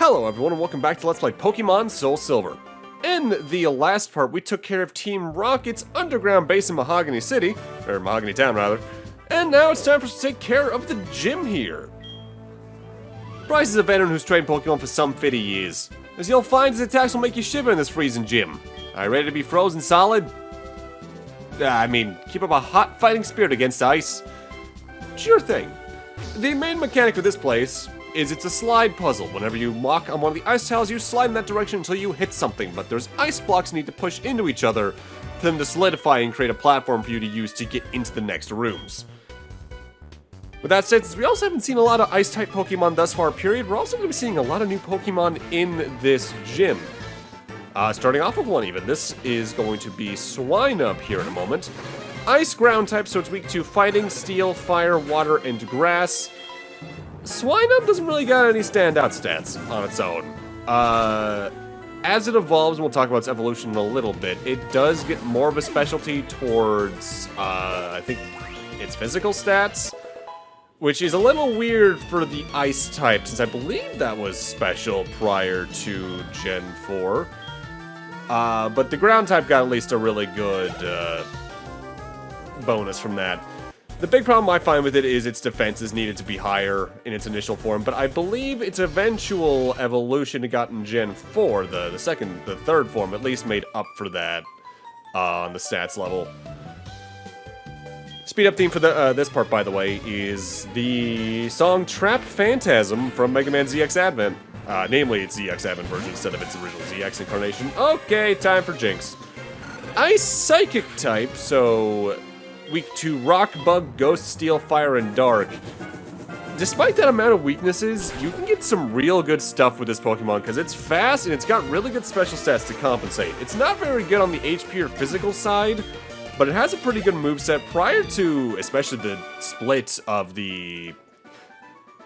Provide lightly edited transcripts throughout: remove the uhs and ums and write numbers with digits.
Hello everyone and welcome back to Let's Play Pokemon SoulSilver. In the last part, we took care of Team Rocket's underground base in Mahogany City, or Mahogany Town rather, and now it's time for us to take care of the gym here. Pryce is a veteran who's trained Pokemon for some 50 years. As you'll find, his attacks will make you shiver in this freezing gym. Are you ready to be frozen solid? Keep up a hot fighting spirit against ice. Sure thing. The main mechanic of this place is it's a slide puzzle. Whenever you walk on one of the ice tiles, you slide in that direction until you hit something, but there's ice blocks you need to push into each other for them to solidify and create a platform for you to use to get into the next rooms. With that said, since we also haven't seen a lot of ice-type Pokemon thus far, period, we're also going to be seeing a lot of new Pokemon in this gym. Starting off with one even, this is going to be Swinub here in a moment. Ice ground type, so it's weak to fighting, steel, fire, water, and grass. Swinub doesn't really got any standout stats on its own. As it evolves, and we'll talk about its evolution in a little bit, it does get more of a specialty towards, I think, its physical stats, which is a little weird for the ice type, since I believe that was special prior to Gen 4. But the ground type got at least a really good bonus from that. The big problem I find with it is its defense is needed to be higher in its initial form, but I believe its eventual evolution it got in Gen 4, the third form, at least made up for that on the stats level. Speed up theme for this part, by the way, is the song Trap Phantasm from Mega Man ZX Advent. Namely, its ZX Advent version instead of its original ZX incarnation. Okay, time for Jinx. Ice Psychic type, so weak to Rock, Bug, Ghost, Steel, Fire, and Dark. Despite that amount of weaknesses, you can get some real good stuff with this Pokemon because it's fast and it's got really good special stats to compensate. It's not very good on the HP or physical side, but it has a pretty good moveset prior to, especially the split of the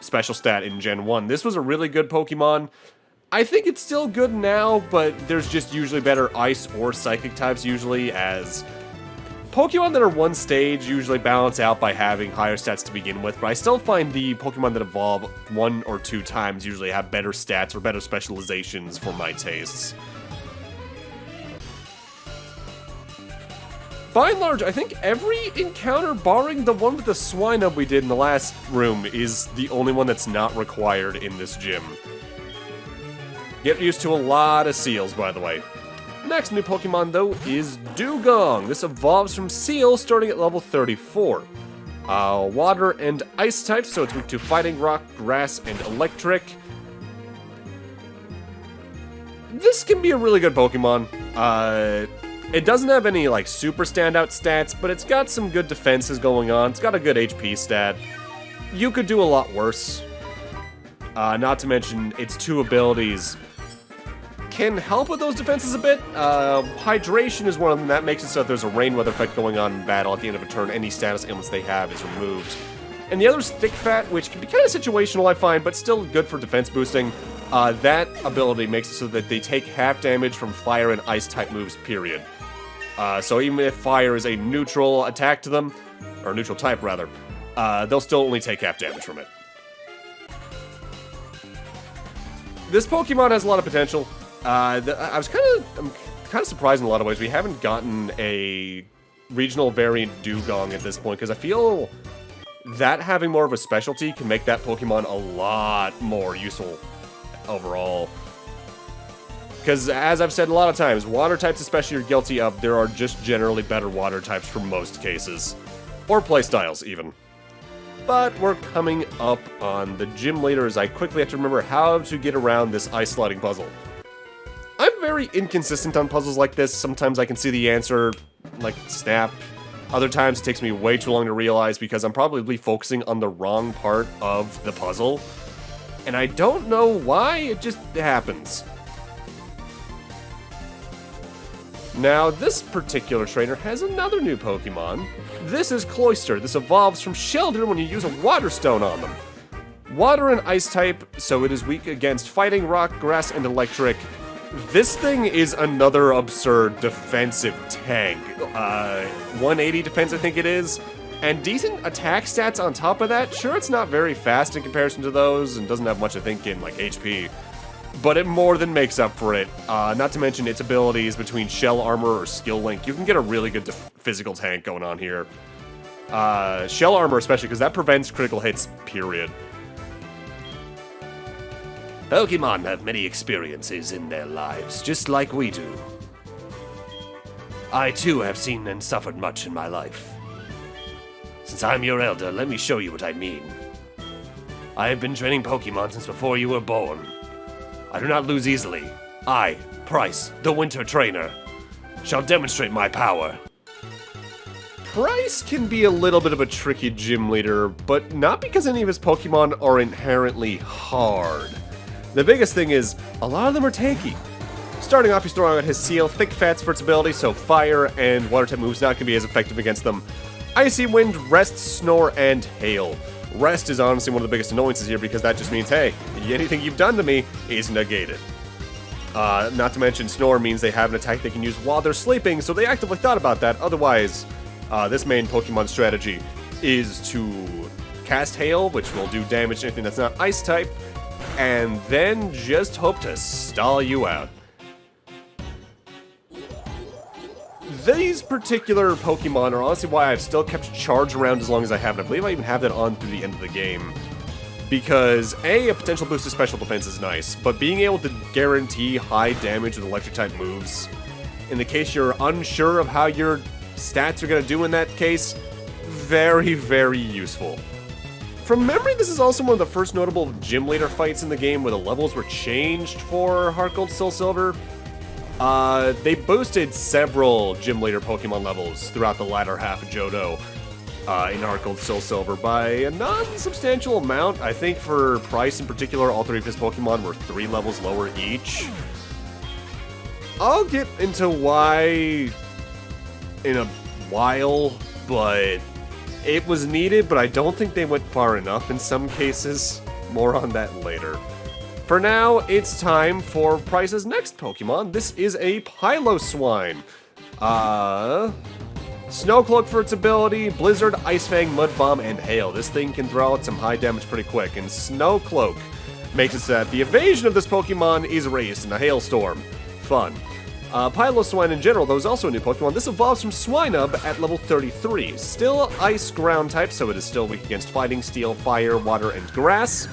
special stat in Gen 1. This was a really good Pokemon. I think it's still good now, but there's just usually better Ice or Psychic types usually, as Pokemon that are one stage usually balance out by having higher stats to begin with, but I still find the Pokemon that evolve one or two times usually have better stats or better specializations for my tastes. By and large, I think every encounter, barring the one with the Swinub we did in the last room, is the only one that's not required in this gym. Get used to a lot of Seals, by the way. Next new Pokemon, though, is Dugong. This evolves from Seal, starting at level 34. Water and Ice types, so it's weak to Fighting, Rock, Grass, and Electric. This can be a really good Pokemon. It doesn't have any, like, super standout stats, but it's got some good defenses going on. It's got a good HP stat. You could do a lot worse. Not to mention, its two abilities can help with those defenses a bit. Hydration is one of them. That makes it so that there's a rain weather effect going on in battle. At the end of a turn, any status ailments they have is removed. And the other is Thick Fat, which can be kind of situational, I find, but still good for defense boosting. That ability makes it so that they take half damage from fire and ice type moves, period. So even if fire is a neutral attack to them, or neutral type rather, they'll still only take half damage from it. This Pokemon has a lot of potential. I'm kind of surprised in a lot of ways we haven't gotten a regional variant Dugong at this point, because I feel that having more of a specialty can make that Pokemon a lot more useful overall. Because, as I've said a lot of times, water types especially you're guilty of, there are just generally better water types for most cases. Or playstyles, even. But we're coming up on the gym later, as I quickly have to remember how to get around this ice sliding puzzle. I'm very inconsistent on puzzles like this. Sometimes I can see the answer, like, snap. Other times it takes me way too long to realize because I'm probably focusing on the wrong part of the puzzle. And I don't know why, it just happens. Now, this particular trainer has another new Pokemon. This is Cloyster. This evolves from Shelter when you use a Water Stone on them. Water and Ice type, so it is weak against Fighting, Rock, Grass, and Electric. This thing is another absurd defensive tank. 180 defense, I think it is. And decent attack stats on top of that. Sure, it's not very fast in comparison to those, and doesn't have much, I think, in, like, HP. but it more than makes up for it. Not to mention its abilities between Shell Armor or Skill Link. You can get a really good physical tank going on here. Shell Armor especially, because that prevents critical hits, period. Pokemon have many experiences in their lives, just like we do. I too have seen and suffered much in my life. Since I'm your elder, let me show you what I mean. I have been training Pokemon since before you were born. I do not lose easily. I, Pryce, the Winter Trainer, shall demonstrate my power. Pryce can be a little bit of a tricky gym leader, but not because any of his Pokemon are inherently hard. The biggest thing is, a lot of them are tanky. Starting off, he's throwing out his Seal, Thick Fats for its ability, so Fire and Water-type moves not going to be as effective against them. Icy Wind, Rest, Snore, and Hail. Rest is honestly one of the biggest annoyances here because that just means, hey, anything you've done to me is negated. Not to mention, Snore means they have an attack they can use while they're sleeping, so they actively thought about that. Otherwise, this main Pokemon strategy is to cast Hail, which will do damage to anything that's not Ice-type, and then just hope to stall you out. These particular Pokemon are honestly why I've still kept Charge around as long as I have, and I believe I even have that on through the end of the game. Because, A potential boost to special defense is nice, but being able to guarantee high damage with electric-type moves, in the case you're unsure of how your stats are going to do in that case, very, very useful. From memory, this is also one of the first notable gym leader fights in the game where the levels were changed for Heart Gold, SoulSilver. They boosted several gym leader Pokemon levels throughout the latter half of Johto in Heart Gold, SoulSilver by a non-substantial amount. I think for Pryce in particular, all three of his Pokemon were 3 levels lower each. I'll get into why in a while, but it was needed, but I don't think they went far enough in some cases. More on that later. For now, it's time for Pryce's next Pokemon. This is a Piloswine. Snowcloak for its ability, Blizzard, Ice Fang, Mud Bomb, and Hail. This thing can throw out some high damage pretty quick, and Snowcloak makes it so that the evasion of this Pokemon is raised in a hailstorm. Fun. Piloswine in general, though, is also a new Pokemon. This evolves from Swinub at level 33. Still Ice Ground type, so it is still weak against Fighting, Steel, Fire, Water, and Grass.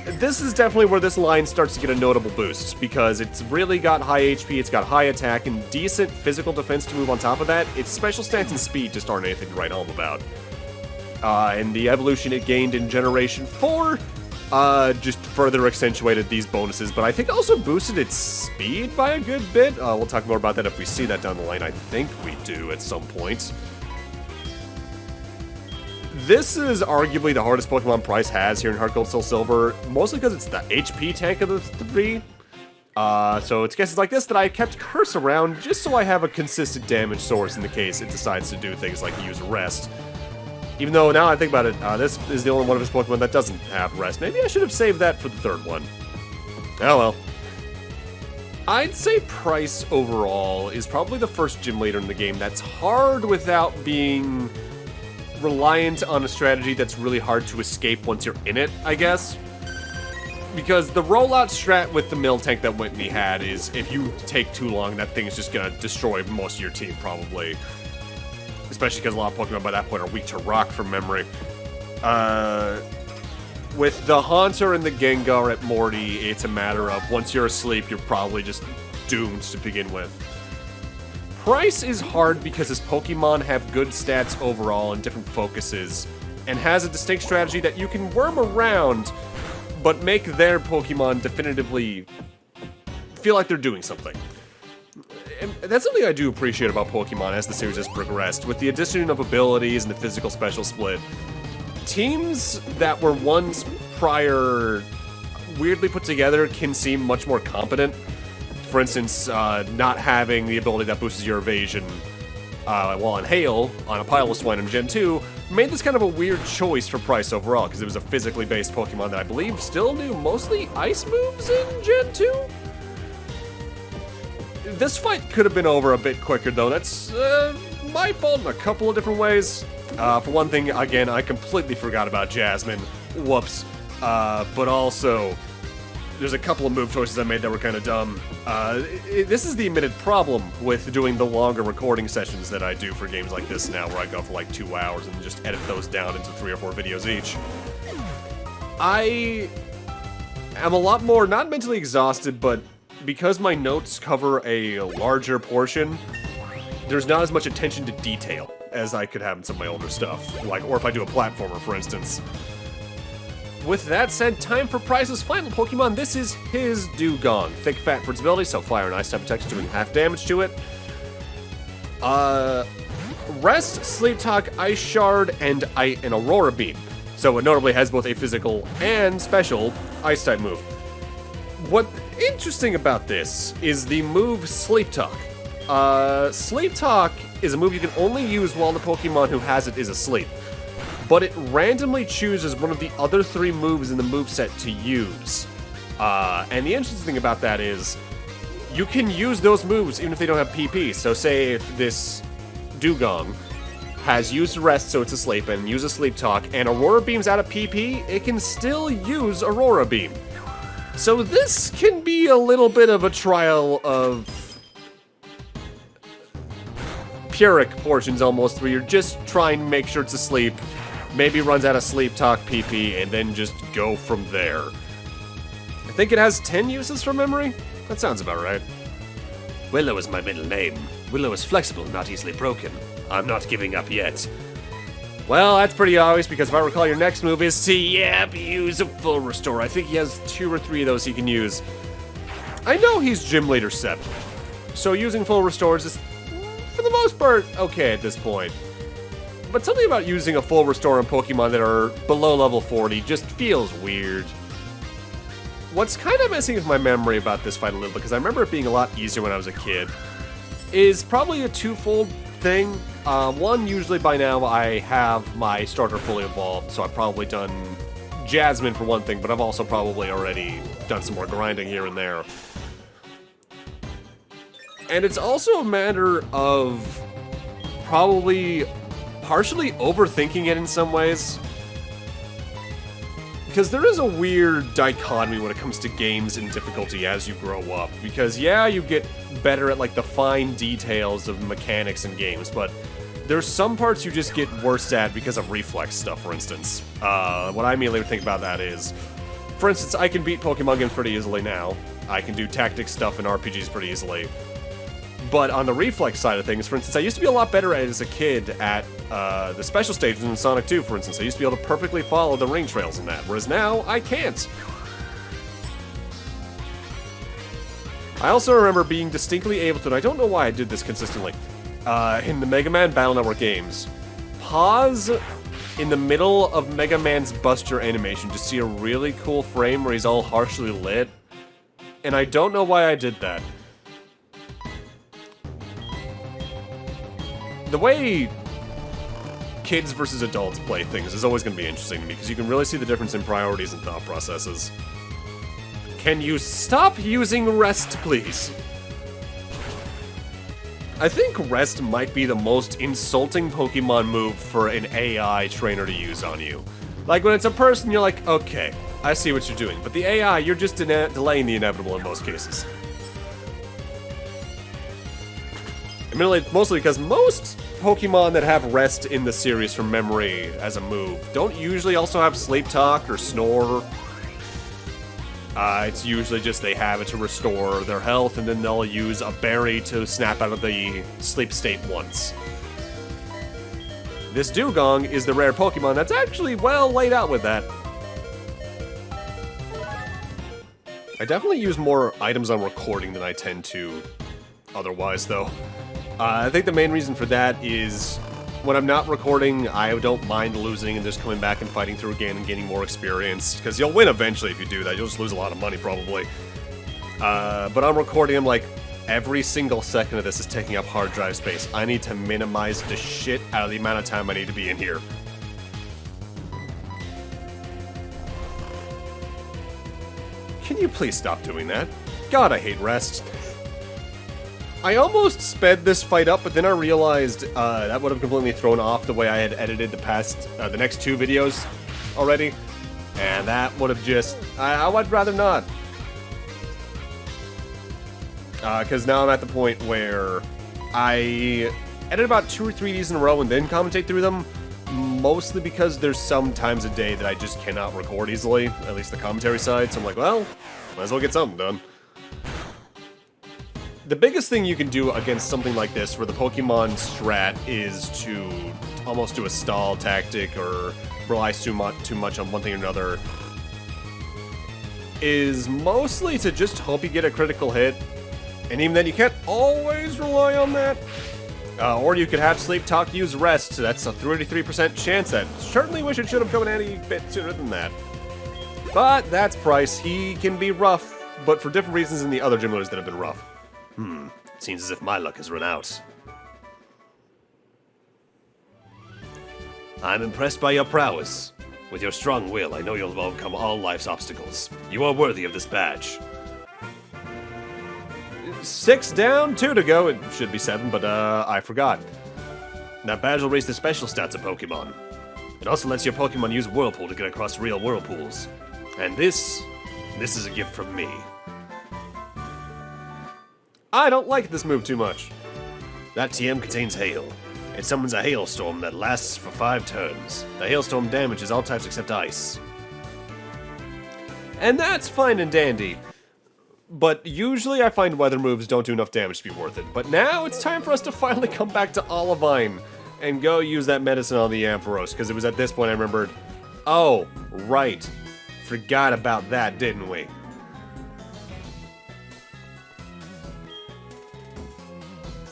This is definitely where this line starts to get a notable boost, because it's really got high HP, it's got high attack, and decent physical defense to move on top of that. Its special stats and speed just aren't anything to write home about. And the evolution it gained in Generation 4 just further accentuated these bonuses, but I think also boosted its speed by a good bit. We'll talk more about that if we see that down the line. I think we do at some point. This is arguably the hardest Pokemon Pryce has here in Heart Gold, SoulSilver, mostly because it's the HP tank of the 3. So it's cases like this that I kept Curse around just so I have a consistent damage source in the case it decides to do things like use Rest. Even though, now I think about it, this is the only one of his Pokemon that doesn't have Rest. Maybe I should have saved that for the third one. Oh well. I'd say Pryce overall is probably the first gym leader in the game that's hard without being reliant on a strategy that's really hard to escape once you're in it, I guess. Because the rollout strat with the Miltank that Whitney had is, if you take too long, that thing's just gonna destroy most of your team, probably. Especially because a lot of Pokemon by that point are weak to Rock from memory. With the Haunter and the Gengar at Morty, it's a matter of once you're asleep, you're probably just doomed to begin with. Pryce is hard because his Pokemon have good stats overall and different focuses, and has a distinct strategy that you can worm around, but make their Pokemon definitively feel like they're doing something. And that's something I do appreciate about Pokemon as the series has progressed. With the addition of abilities and the physical special split, teams that were once prior weirdly put together can seem much more competent. For instance, not having the ability that boosts your evasion while on Hail on a Piloswine in Gen 2 made this kind of a weird choice for Pryce overall, because it was a physically based Pokemon that I believe still knew mostly Ice moves in Gen 2? This fight could have been over a bit quicker, though. That's my fault in a couple of different ways. For one thing, again, I completely forgot about Jasmine. Whoops. But also, there's a couple of move choices I made that were kind of dumb. This is the admitted problem with doing the longer recording sessions that I do for games like this now, where I go for like 2 hours and just edit those down into 3 or 4 videos each. I am a lot more, not mentally exhausted, but because my notes cover a larger portion, there's not as much attention to detail as I could have in some of my older stuff. Like, or if I do a platformer, for instance. With that said, time for Pryce's final Pokemon. This is his Dewgong. Thick, fat for its ability, so fire and ice type attacks doing half damage to it. Rest, Sleep Talk, Ice Shard, and an Aurora Beam. So it notably has both a physical and special ice type move. What's interesting about this is the move Sleep Talk. Sleep Talk is a move you can only use while the Pokemon who has it is asleep. But it randomly chooses one of the other 3 moves in the moveset to use. And the interesting thing about that is, you can use those moves even if they don't have PP. So say if this Dewgong has used Rest so it's asleep and uses Sleep Talk, and Aurora Beam's out of PP, it can still use Aurora Beam. So this can be a little bit of a trial of Pyrrhic portions almost, where you're just trying to make sure it's asleep, maybe runs out of Sleep Talk PP, and then just go from there. I think it has 10 uses from memory? That sounds about right. Willow is my middle name. Willow is flexible, not easily broken. I'm not giving up yet. Well, that's pretty obvious, because if I recall, your next move is to, use a full restore. I think he has 2 or 3 of those he can use. I know he's Gym Leader 7, so using full restores is, for the most part, okay at this point. But something about using a full restore on Pokemon that are below level 40 just feels weird. What's kind of messing with my memory about this fight a little, because I remember it being a lot easier when I was a kid, is probably a twofold thing. One, usually by now I have my starter fully evolved, so I've probably done Jasmine for one thing, but I've also probably already done some more grinding here and there. And it's also a matter of probably partially overthinking it in some ways. Because there is a weird dichotomy when it comes to games and difficulty as you grow up. Because yeah, you get better at like the fine details of mechanics in games, but there's some parts you just get worse at because of reflex stuff, for instance. What I immediately would think about that is, for instance, I can beat Pokemon games pretty easily now. I can do tactics stuff in RPGs pretty easily. But on the reflex side of things, for instance, I used to be a lot better as a kid at the special stages in Sonic 2, for instance. I used to be able to perfectly follow the ring trails in that, whereas now, I can't. I also remember being distinctly able to, and I don't know why I did this consistently, in the Mega Man Battle Network games, pause in the middle of Mega Man's Buster animation to see a really cool frame where he's all harshly lit, and I don't know why I did that. The way kids versus adults play things is always going to be interesting to me, because you can really see the difference in priorities and thought processes. Can you stop using Rest, please? I think Rest might be the most insulting Pokemon move for an AI trainer to use on you. Like, when it's a person, you're like, okay, I see what you're doing. But the AI, you're just delaying the inevitable in most cases. Admittedly, mostly because most Pokemon that have Rest in the series from memory as a move don't usually also have Sleep Talk or Snore. It's usually just they have it to restore their health, and then they'll use a berry to snap out of the sleep state once. This Dewgong is the rare Pokemon that's actually well laid out with that. I definitely use more items on recording than I tend to otherwise, though. I think the main reason for that is when I'm not recording, I don't mind losing and just coming back and fighting through again and gaining more experience, because you'll win eventually if you do that. You'll just lose a lot of money, probably. But I'm recording, I'm like, every single second of this is taking up hard drive space. I need to minimize the shit out of the amount of time I need to be in here. Can you please stop doing that? God, I hate Rest. I almost sped this fight up, but then I realized that would have completely thrown off the way I had edited the next 2 videos already, and that would have just, I would rather not. Because now I'm at the point where I edit about 2 or 3 of these in a row and then commentate through them, mostly because there's some times a day that I just cannot record easily, at least the commentary side, so I'm like, well, might as well get something done. The biggest thing you can do against something like this, where the Pokemon strat is to almost do a stall tactic or rely too much on one thing or another, is mostly to just hope you get a critical hit. And even then, you can't always rely on that. Or you could have sleep, talk, use rest. That's a 33% chance. That certainly wish it should have come in any bit sooner than that. But that's Pryce. He can be rough, but for different reasons than the other gym leaders that have been rough. Seems as if my luck has run out. I'm impressed by your prowess. With your strong will, I know you'll overcome all life's obstacles. You are worthy of this badge. 6 down, 2 to go. It should be 7, but I forgot. That badge will raise the special stats of Pokemon. It also lets your Pokemon use Whirlpool to get across real whirlpools. And this is a gift from me. I don't like this move too much. That TM contains hail. It summons a hailstorm that lasts for 5 turns. The hailstorm damages all types except ice. And that's fine and dandy. But usually I find weather moves don't do enough damage to be worth it. But now it's time for us to finally come back to Olivine and go use that medicine on the Ampharos, because it was at this point I remembered, oh, right. Forgot about that, didn't we?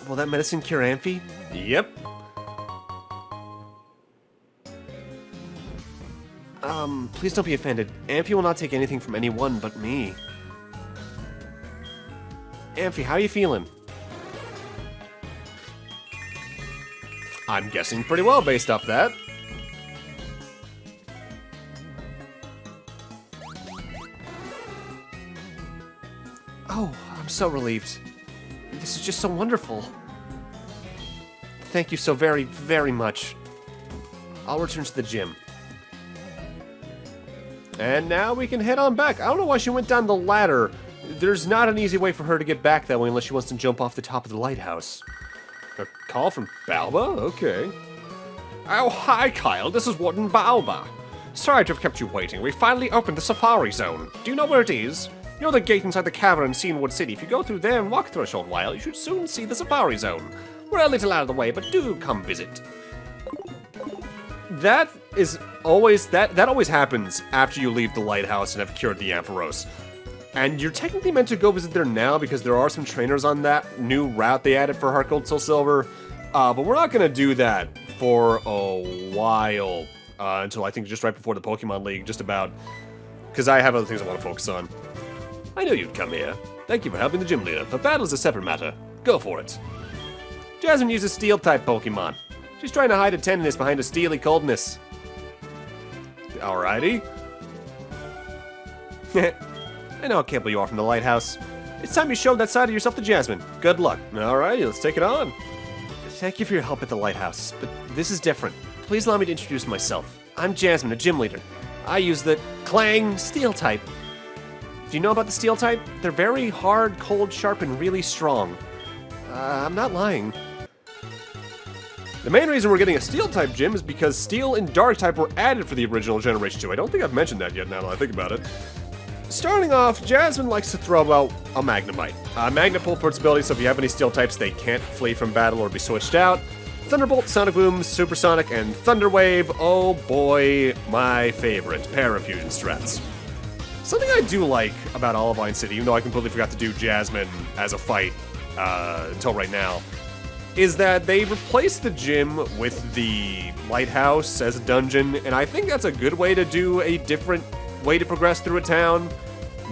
Will that medicine cure Amphy? Yep. Please don't be offended. Amphy will not take anything from anyone but me. Amphy, how are you feeling? I'm guessing pretty well based off that. Oh, I'm so relieved. This is just so wonderful. Thank you so very, very much. I'll return to the gym. And now we can head on back. I don't know why she went down the ladder. There's not an easy way for her to get back that way unless she wants to jump off the top of the lighthouse. A call from Balba? Okay. Oh, hi, Kyle. This is Warden Balba. Sorry to have kept you waiting. We finally opened the Safari Zone. Do you know where it is? You know the gate inside the cavern in Scenewood City. If you go through there and walk through a short while, you should soon see the Safari Zone. We're a little out of the way, but do come visit. That is always, that always happens after you leave the lighthouse and have cured the Ampharos. And you're technically meant to go visit there now because there are some trainers on that new route they added for Heart Gold, SoulSilver. But we're not going to do that for a while. Until I think just right before the Pokemon League, just about. Because I have other things I want to focus on. I knew you'd come here. Thank you for helping the gym leader, but battle is a separate matter. Go for it. Jasmine uses Steel-type Pokemon. She's trying to hide a tenderness behind a steely coldness. Alrighty. I know how capable you are from the lighthouse. It's time you showed that side of yourself to Jasmine. Good luck. Alrighty, let's take it on. Thank you for your help at the lighthouse, but this is different. Please allow me to introduce myself. I'm Jasmine, a gym leader. I use the Clang Steel type. Do you know about the Steel type? They're very hard, cold, sharp, and really strong. I'm not lying. The main reason we're getting a Steel-type gym is because Steel and Dark-type were added for the original Generation 2. I don't think I've mentioned that yet now that I think about it. Starting off, Jasmine likes to throw out a Magnemite. Magnet Pull for its ability, so if you have any Steel-types, they can't flee from battle or be switched out. Thunderbolt, Sonic Boom, Supersonic, and Thunder Wave. Oh boy, my favorite Parafusion strats. Something I do like about Olivine City, even though I completely forgot to do Jasmine as a fight until right now, is that they replaced the gym with the lighthouse as a dungeon, and I think that's a good way to do a different way to progress through a town,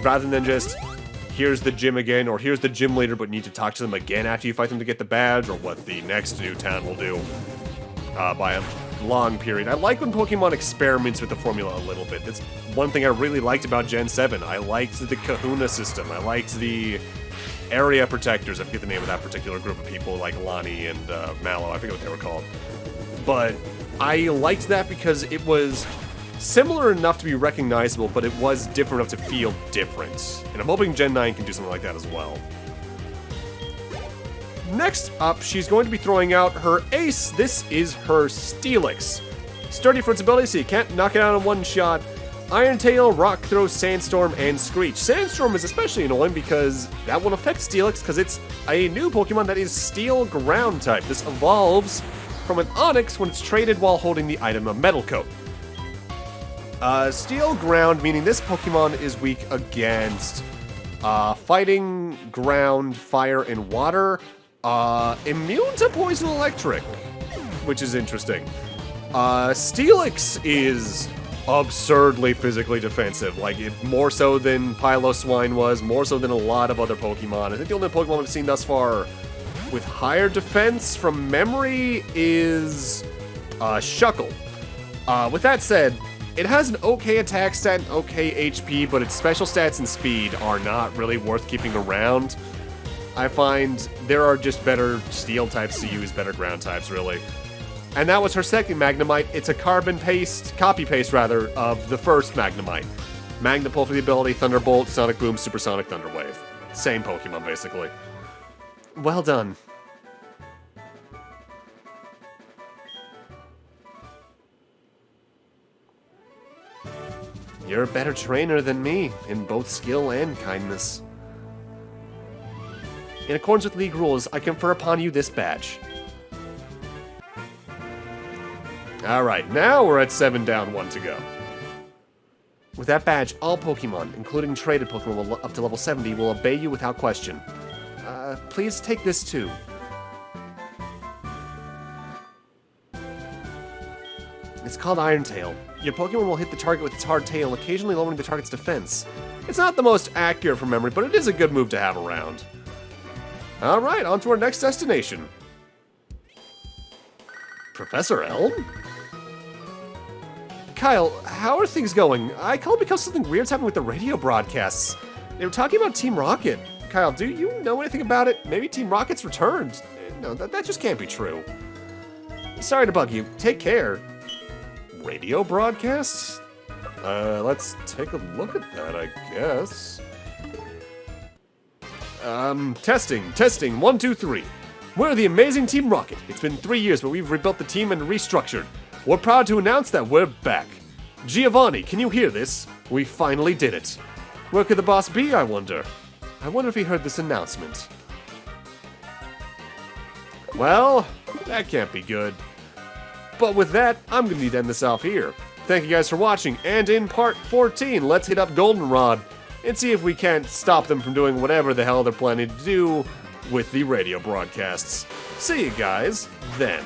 rather than just, here's the gym again, or here's the gym leader, but need to talk to them again after you fight them to get the badge, or what the next new town will do by a long period. I like when Pokemon experiments with the formula a little bit. That's one thing I really liked about Gen 7. I liked the Kahuna system. I liked the area protectors. I forget the name of that particular group of people, like Lonnie and Mallow. I forget what they were called. But I liked that because it was similar enough to be recognizable, but it was different enough to feel different. And I'm hoping Gen 9 can do something like that as well. Next up, she's going to be throwing out her ace. This is her Steelix. Sturdy for its ability, so you can't knock it out in one shot. Iron Tail, Rock Throw, Sandstorm, and Screech. Sandstorm is especially annoying because that won't affect Steelix because it's a new Pokemon that is Steel Ground type. This evolves from an Onix when it's traded while holding the item of Metal Coat. Steel Ground, meaning this Pokemon is weak against fighting, ground, fire, and water. Immune to Poison Electric, which is interesting. Steelix is absurdly physically defensive, like more so than Piloswine was, more so than a lot of other Pokemon. I think the only Pokemon we've seen thus far with higher defense from memory is Shuckle. With that said, it has an okay attack stat and okay HP, but its special stats and speed are not really worth keeping around. I find there are just better steel types to use, better ground types, really. And that was her second Magnemite. It's a copy-paste, of the first Magnemite. Magnapult for the ability, Thunderbolt, Sonic Boom, Supersonic Thunderwave. Same Pokemon, basically. Well done. You're a better trainer than me, in both skill and kindness. In accordance with League rules, I confer upon you this badge. Alright, now we're at 7 down, 1 to go. With that badge, all Pokemon, including traded Pokemon up to level 70, will obey you without question. Please take this too. It's called Iron Tail. Your Pokemon will hit the target with its hard tail, occasionally lowering the target's defense. It's not the most accurate from memory, but it is a good move to have around. Alright, on to our next destination. Professor Elm? Kyle, how are things going? I called because something weird's happening with the radio broadcasts. They were talking about Team Rocket. Kyle, do you know anything about it? Maybe Team Rocket's returned. No, that just can't be true. Sorry to bug you. Take care. Radio broadcasts? Let's take a look at that, I guess. Testing, 1, 2, 3. We're the amazing Team Rocket. It's been 3 years, but we've rebuilt the team and restructured. We're proud to announce that we're back. Giovanni, can you hear this? We finally did it. Where could the boss be, I wonder? I wonder if he heard this announcement. Well, that can't be good. But with that, I'm going to need to end this off here. Thank you guys for watching, and in part 14, let's hit up Goldenrod and see if we can't stop them from doing whatever the hell they're planning to do with the radio broadcasts. See you guys then.